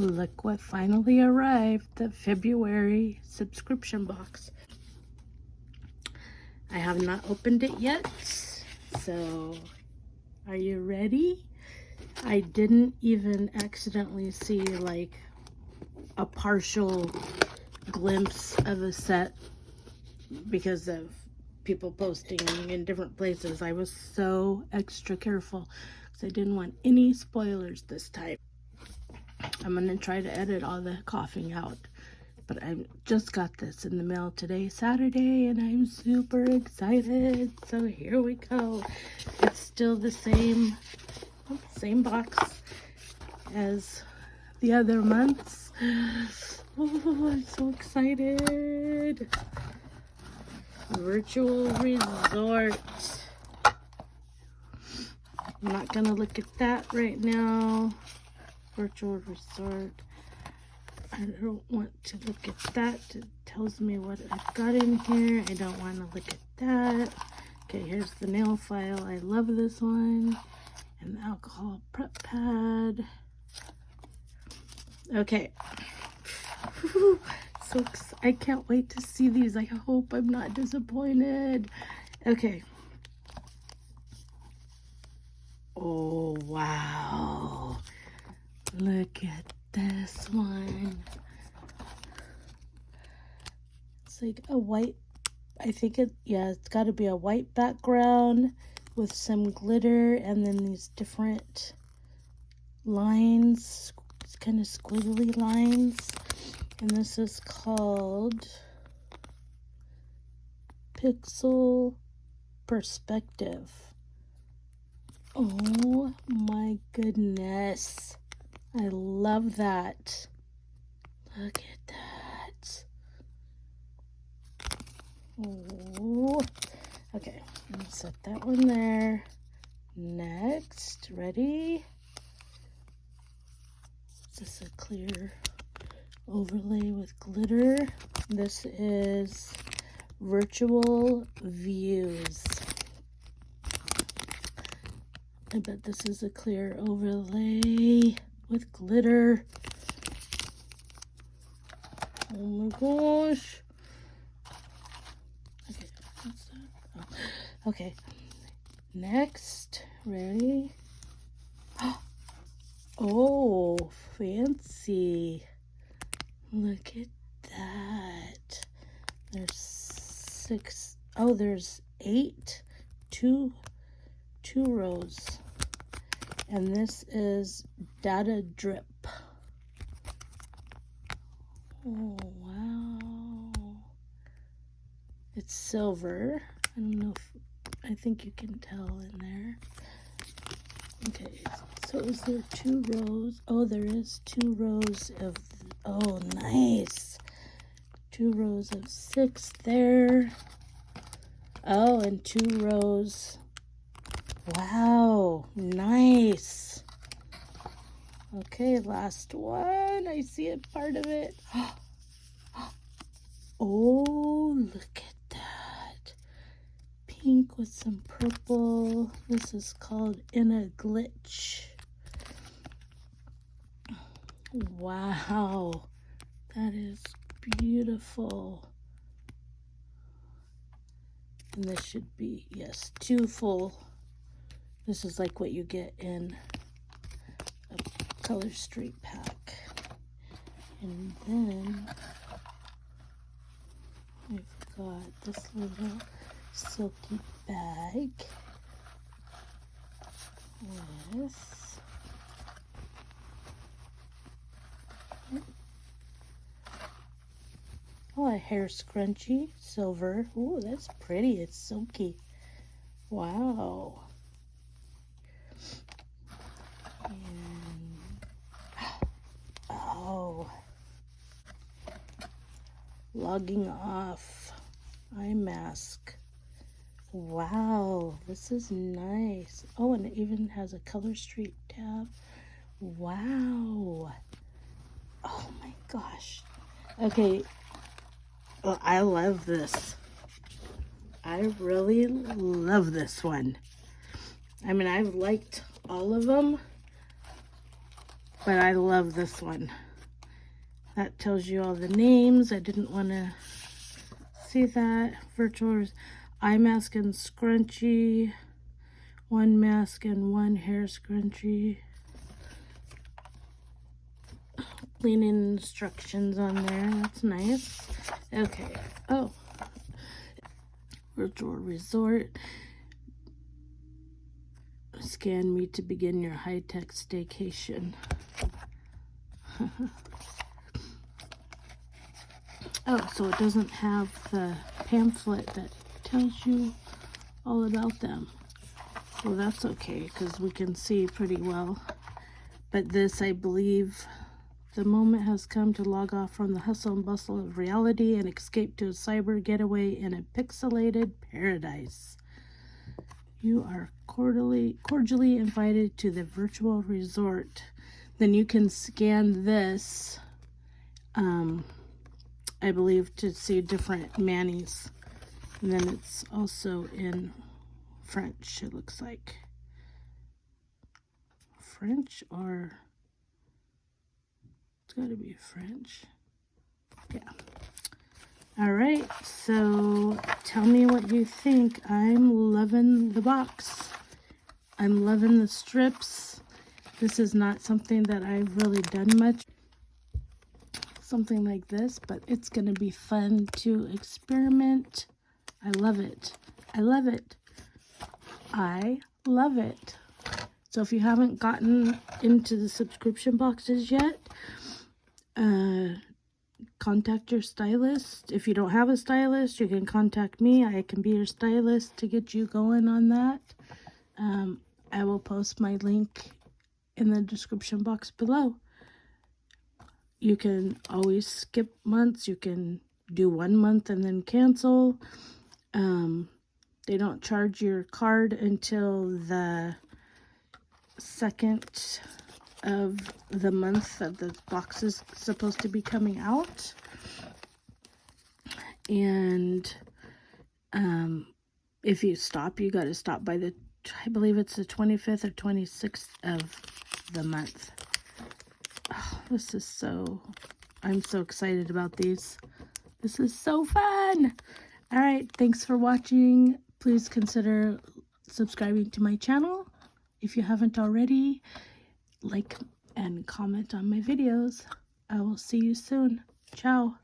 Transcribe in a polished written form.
Look what finally arrived, the February subscription box. I have not opened it yet, so are you ready? I didn't even accidentally see like a partial glimpse of a set because of people posting in different places. I was so extra careful because I didn't want any spoilers this time. I'm gonna try to edit all the coughing out, but I just got this in the mail today, Saturday, and I'm super excited. So here we go. It's still the same box as the other months. Oh, I'm so excited. Virtual resort. I'm not gonna look at that right now. Virtual resort. I don't want to look at that. It tells me what I've got in here. I don't want to look at that. Okay, here's the nail file. I love this one. And the alcohol prep pad. Okay. So I can't wait to see these. I hope I'm not disappointed. Okay. Oh, wow. Look at this one. It's like a white, I think it's got to be a white background with some glitter and then these different lines, kind of squiggly lines. And this is called Pixel Perspective. Oh my goodness. I love that. Look at that. Oh. Okay, I'm gonna set that one there. Next, ready? Is this a clear overlay with glitter? This is Virtual Views. I bet this is a clear overlay with glitter. Oh my gosh. Okay, what's that? Oh. Okay, next, ready? Oh, fancy. Look at that. There's 6. Oh, there's 8. Two rows. And this is Data Drip. Oh, wow. It's silver. I don't know if, I think you can tell in there. Okay, so is there 2 rows? Oh, there is 2 rows of, oh, nice. 2 rows of 6 there. Oh, and 2 rows. Wow, nice. Okay, last one. I see a part of it. Oh, look at that. Pink with some purple. This is called In a Glitch. Wow, that is beautiful. And this should be, yes, 2 full. This is like what you get in a Colorstreet pack. And then we've got this little silky bag with a hair scrunchie, silver. Ooh, that's pretty. It's silky. Wow. And, oh, logging off eye mask. Wow, this is nice. Oh, and it even has a Colorstreet tab. Wow. Oh my gosh. Okay. Well, I love this. I really love this one. I mean, I've liked all of them, but I love this one. That tells you all the names. I didn't want to see that. Virtual eye mask and scrunchie. One mask and one hair scrunchie. Cleaning instructions on there. That's nice. Okay. Oh. Virtual resort. Scan me to begin your high-tech staycation. Oh, so it doesn't have the pamphlet that tells you all about them. Well, that's okay, because we can see pretty well. But this, I believe, the moment has come to log off from the hustle and bustle of reality and escape to a cyber getaway in a pixelated paradise. You are cordially invited to the virtual resort. Then you can scan this, I believe, to see different manis. And then it's also in French, it looks like. French, or it's got to be French. Yeah. All right, so tell me what you think. I'm loving the box. I'm loving the strips. This is not something that I've really done much. Something like this, but it's going to be fun to experiment. I love it. I love it. I love it. So if you haven't gotten into the subscription boxes yet, contact your stylist. If you don't have a stylist, you can contact me. I can be your stylist to get you going on that. I will post my link in the description box below. You can always skip months. You can do 1 month and then cancel. They don't charge your card until the 2nd of the month that the box is supposed to be coming out. And if you stop, you got to stop by the, I believe it's the 25th or 26th of the month. Oh, this is so, I'm so excited about these. This is so fun. All right, thanks for watching. Please consider subscribing to my channel if you haven't already. Like and comment on my videos. I will see you soon. Ciao.